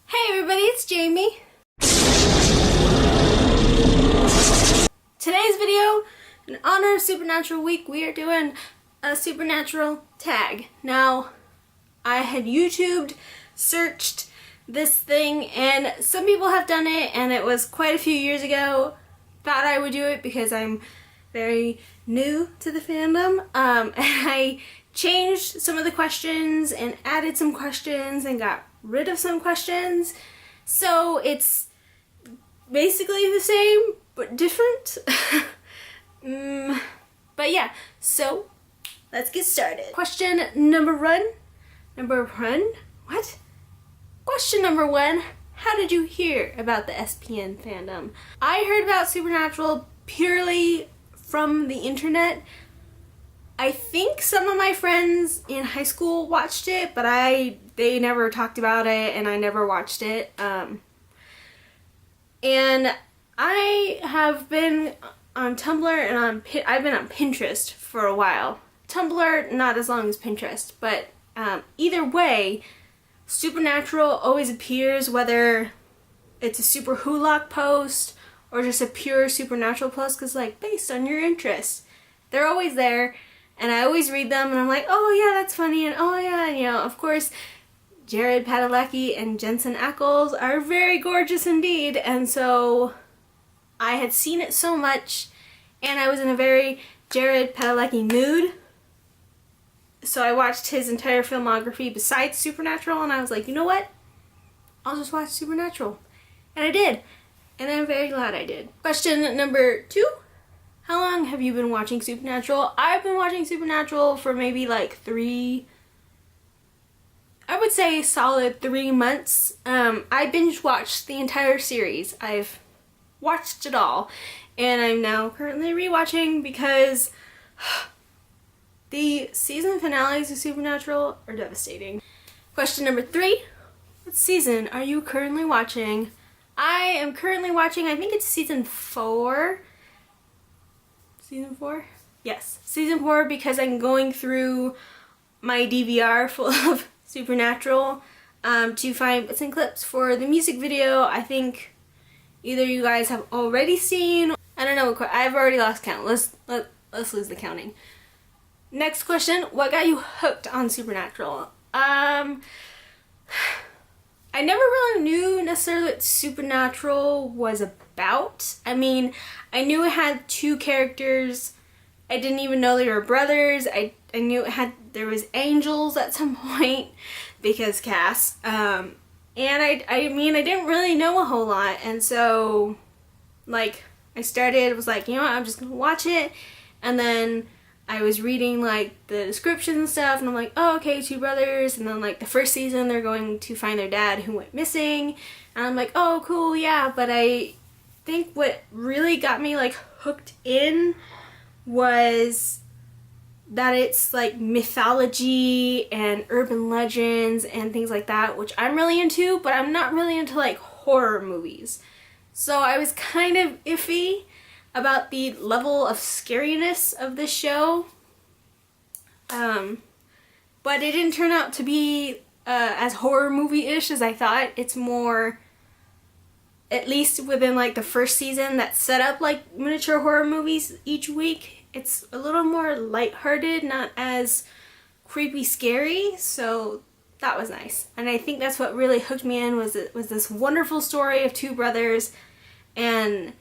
Hey everybody, it's Jamie. Today's video, in honor of Supernatural Week, we are doing a Supernatural tag. Now, I had YouTubed, searched this thing, and some people have done it, and it was quite a few years ago. Thought I would do it because I'm very new to the fandom, and I changed some of the questions and added some questions and got rid of some questions, so it's basically the same but different. But yeah, so let's get started. Question number one. Question number one. How did you hear about the SPN fandom? I heard about Supernatural purely from the internet. I think some of my friends in high school watched it, but they never talked about it and I never watched it. And I have been on Tumblr and I've been on Pinterest for a while. Tumblr, not as long as Pinterest, but either way, Supernatural always appears, whether it's a Super Hulock post or just a pure Supernatural post, because like based on your interests, they're always there. And I always read them and I'm like, oh yeah, that's funny, and oh yeah, and you know, of course, Jared Padalecki and Jensen Ackles are very gorgeous indeed, and so I had seen it so much and I was in a very Jared Padalecki mood, so I watched his entire filmography besides Supernatural, and I was like, you know what, I'll just watch Supernatural, and I did, and I'm very glad I did. Question number two. How long have you been watching Supernatural? I've been watching Supernatural for maybe like I would say solid 3 months. I binge watched the entire series. I've watched it all, and I'm now currently rewatching because the season finales of Supernatural are devastating. Question number three. What season are you currently watching? I am currently watching, I think it's season 4. Season 4? Yes, season 4, because I'm going through my DVR full of Supernatural to find bits and clips for the music video. I think either you guys have already seen, I don't know, I've already lost count. Let's lose the counting. Next question, what got you hooked on Supernatural? I never really knew necessarily what Supernatural was about. I mean, I knew it had 2 characters. I didn't even know they were brothers. I knew there was angels at some point because Cass. And I mean, I didn't really know a whole lot, and so like was like, you know what, I'm just gonna watch it, and then I was reading like the descriptions and stuff, and I'm like, oh, okay, 2 brothers, and then like the first season they're going to find their dad who went missing, and I'm like, oh, cool, yeah. But I think what really got me like hooked in was that it's like mythology and urban legends and things like that, which I'm really into, but I'm not really into like horror movies. So I was kind of iffy about the level of scariness of this show, but it didn't turn out to be as horror movie-ish as I thought. It's more, at least within like the first season that set up like miniature horror movies each week, it's a little more lighthearted, not as creepy scary, so that was nice. And I think that's what really hooked me in, was this wonderful story of 2 brothers, and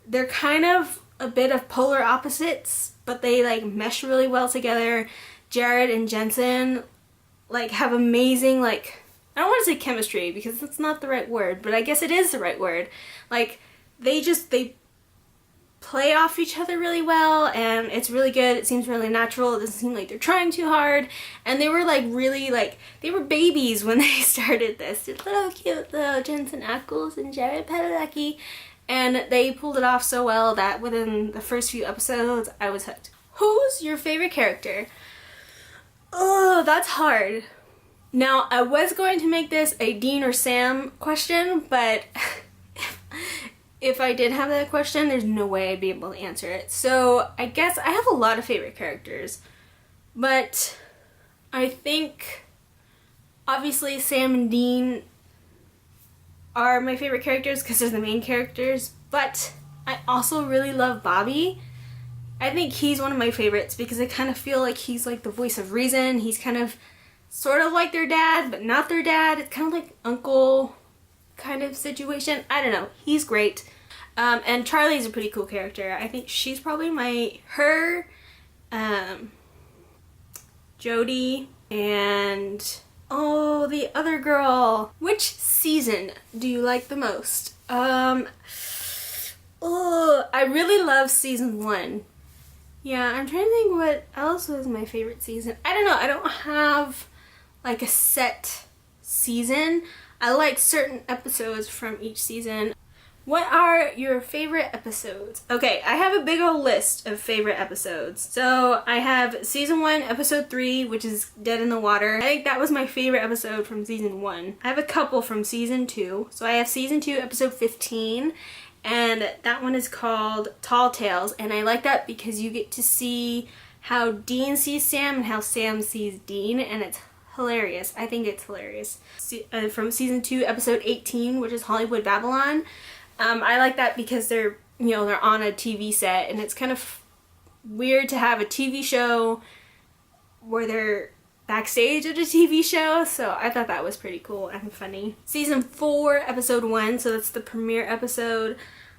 they're kind of a bit of polar opposites, but they like mesh really well together. Jared and Jensen like have amazing, like, I don't want to say chemistry because that's not the right word, but I guess it is the right word. Like they play off each other really well, and it's really good. It seems really natural. It doesn't seem like they're trying too hard, and they were like really, like, they were babies when they started this. Little cute little Jensen Ackles and Jared Padalecki. And they pulled it off so well that within the first few episodes, I was hooked. Who's your favorite character? Oh, that's hard. Now, I was going to make this a Dean or Sam question, but if I did have that question, there's no way I'd be able to answer it. So I guess I have a lot of favorite characters, but I think obviously Sam and Dean are my favorite characters because they're the main characters, but I also really love Bobby. I think he's one of my favorites because I kind of feel like he's like the voice of reason. He's kind of sort of like their dad, but not their dad. It's kind of like uncle kind of situation. I don't know. He's great. And Charlie's a pretty cool character. I think she's probably her, Jody, and oh, the other girl. Which season do you like the most? I really love season 1. Yeah, I'm trying to think what else was my favorite season. I don't know. I don't have like a set season. I like certain episodes from each season. What are your favorite episodes? Okay, I have a big old list of favorite episodes. So I have season 1, episode 3, which is Dead in the Water. I think that was my favorite episode from season 1. I have a couple from season 2. So I have season 2, episode 15. And that one is called Tall Tales, and I like that because you get to see how Dean sees Sam and how Sam sees Dean, and it's hilarious. I think it's hilarious. From season 2, episode 18, which is Hollywood Babylon, I like that because they're on a TV set, and it's kind of weird to have a TV show where they're backstage at a TV show, so I thought that was pretty cool and funny. Season 4, episode 1, so that's the premiere episode.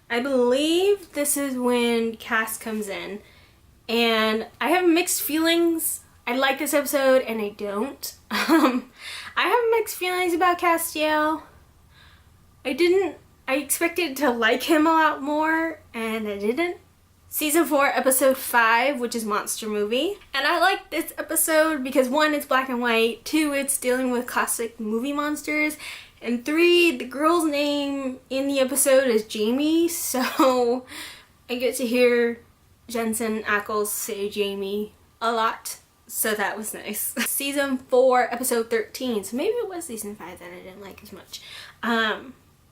I believe this is when Cass comes in, and I have mixed feelings. I like this episode and I don't. I have mixed feelings about Castiel. I expected to like him a lot more, and I didn't. Season 4, episode 5, which is Monster Movie. And I like this episode because 1, it's black and white, 2, it's dealing with classic movie monsters, and 3, the girl's name in the episode is Jamie, so I get to hear Jensen Ackles say Jamie a lot, so that was nice. Season 4, episode 13, so maybe it was season 5 that I didn't like as much.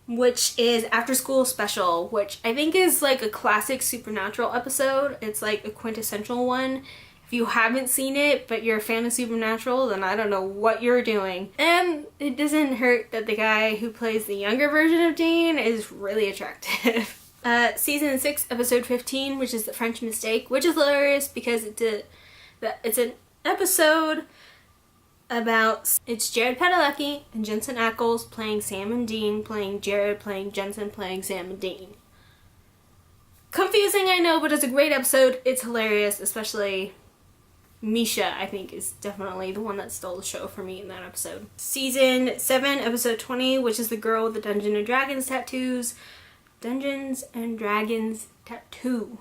Which is After School Special, which I think is like a classic Supernatural episode. It's like a quintessential one. If you haven't seen it, but you're a fan of Supernatural, then I don't know what you're doing. And it doesn't hurt that the guy who plays the younger version of Dean is really attractive. Season 6, episode 15, which is The French Mistake, which is hilarious because it's an episode about, it's Jared Padalecki and Jensen Ackles playing Sam and Dean, playing Jared, playing Jensen, playing Sam and Dean. Confusing, I know, but it's a great episode. It's hilarious, especially Misha, I think, is definitely the one that stole the show for me in that episode. Season 7, episode 20, which is the girl with the Dungeons and Dragons tattoos. Dungeons and Dragons tattoo.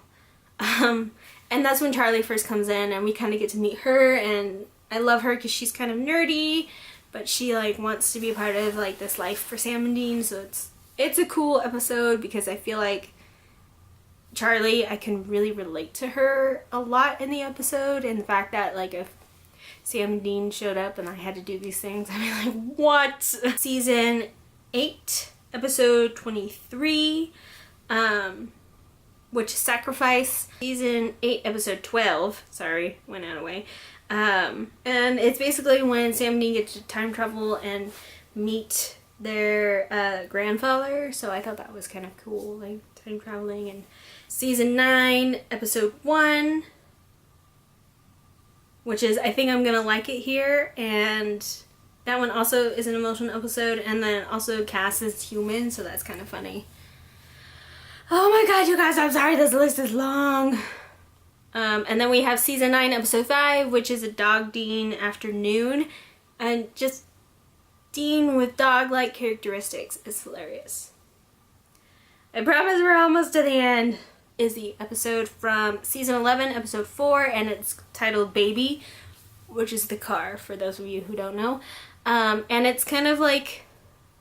And that's when Charlie first comes in, and we kind of get to meet her, and I love her because she's kind of nerdy, but she like wants to be a part of like this life for Sam and Dean, so it's a cool episode because I feel like Charlie, I can really relate to her a lot in the episode, and the fact that like if Sam and Dean showed up and I had to do these things, I'd be like, what? Season 8, episode 23, which is Sacrifice. Season 8, episode 12, sorry, went out of way. And it's basically when Sam and Dean get to time travel and meet their grandfather, so I thought that was kind of cool, like time traveling. And season 9, episode 1, which is I Think I'm Gonna Like It Here, and that one also is an emotional episode, and then also Cass is human, so that's kind of funny. Oh my god, you guys, I'm sorry this list is long. And then we have season 9, episode 5, which is A Dog Dean Afternoon. And just Dean with dog-like characteristics is hilarious. I promise we're almost to the end. Is the episode from season 11, episode 4, and it's titled Baby, which is the car, for those of you who don't know. And it's kind of like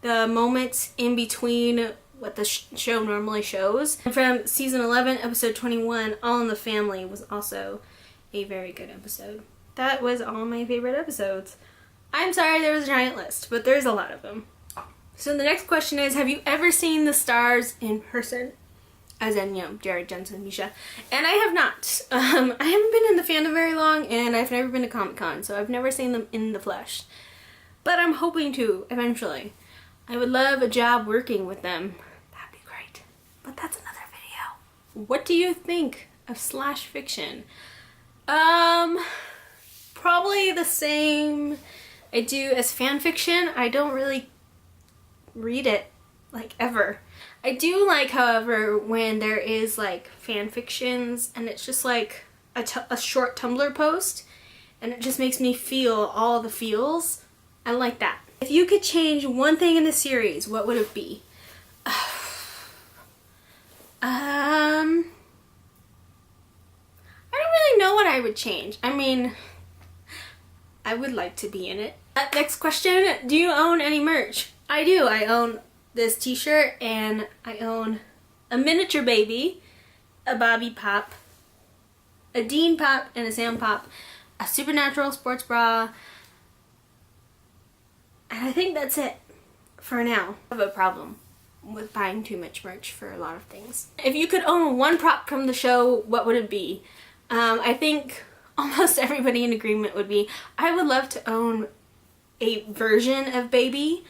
the moments in between what the show normally shows. And from season 11, episode 21, All in the Family was also a very good episode. That was all my favorite episodes. I'm sorry there was a giant list, but there's a lot of them. So the next question is, have you ever seen the stars in person? As in, Jared, Jensen, Misha. And I have not. I haven't been in the fandom very long, and I've never been to Comic-Con, so I've never seen them in the flesh. But I'm hoping to, eventually. I would love a job working with them. That'd be great. But that's another video. What do you think of slash fiction? Probably the same I do as fan fiction. I don't really read it like ever. I do like, however, when there is like fan fictions and it's just like a short Tumblr post and it just makes me feel all the feels. I like that. If you could change one thing in the series, what would it be? I don't really know what I would change. I mean, I would like to be in it. Next question, do you own any merch? I do. I own this t-shirt and I own a miniature baby, a Bobby Pop, a Dean Pop and a Sam Pop, a Supernatural sports bra, and I think that's it for now. I have a problem with buying too much merch for a lot of things. If you could own one prop from the show, what would it be? I think almost everybody in agreement would be, I would love to own a version of Baby,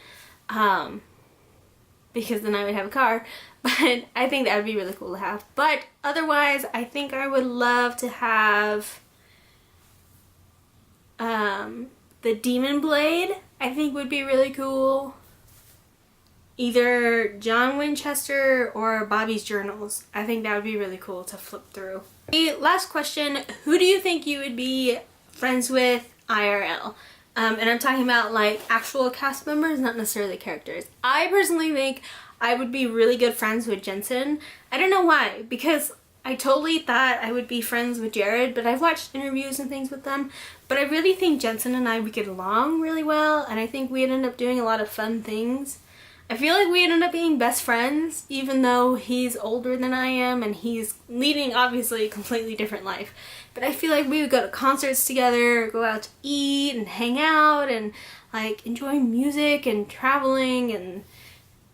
because then I would have a car, but I think that would be really cool to have. But otherwise, I think I would love to have the Demon Blade. I think would be really cool. Either John Winchester or Bobby's journals. I think that would be really cool to flip through. The last question, who do you think you would be friends with IRL? And I'm talking about like actual cast members, not necessarily characters. I personally think I would be really good friends with Jensen. I don't know why, because I totally thought I would be friends with Jared, but I've watched interviews and things with them. But I really think Jensen and I would get along really well, and I think we'd end up doing a lot of fun things. I feel like we'd end up being best friends, even though he's older than I am and he's leading obviously a completely different life. But I feel like we would go to concerts together, go out to eat and hang out and like enjoy music and traveling, and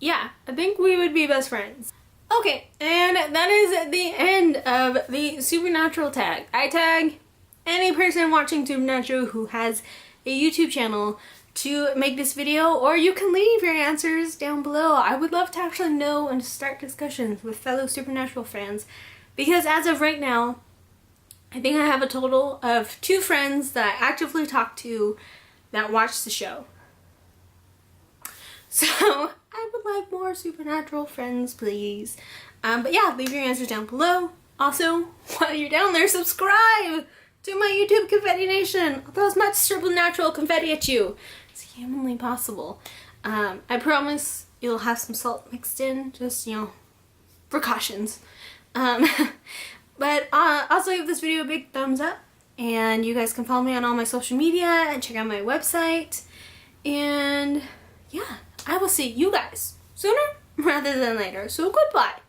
yeah, I think we would be best friends. Okay, and that is the end of the Supernatural tag. I tag any person watching Supernatural who has a YouTube channel to make this video, or you can leave your answers down below. I would love to actually know and start discussions with fellow Supernatural fans, because as of right now, I think I have a total of 2 friends that I actively talk to that watch the show. So I would like more Supernatural friends, please. But yeah, leave your answers down below. Also, while you're down there, subscribe to my YouTube Confetti Nation. I'll throw as much Supernatural confetti at you as humanly possible. I promise you'll have some salt mixed in, just, you know, precautions. But also give this video a big thumbs up, and you guys can follow me on all my social media and check out my website. And yeah, I will see you guys sooner rather than later. So goodbye.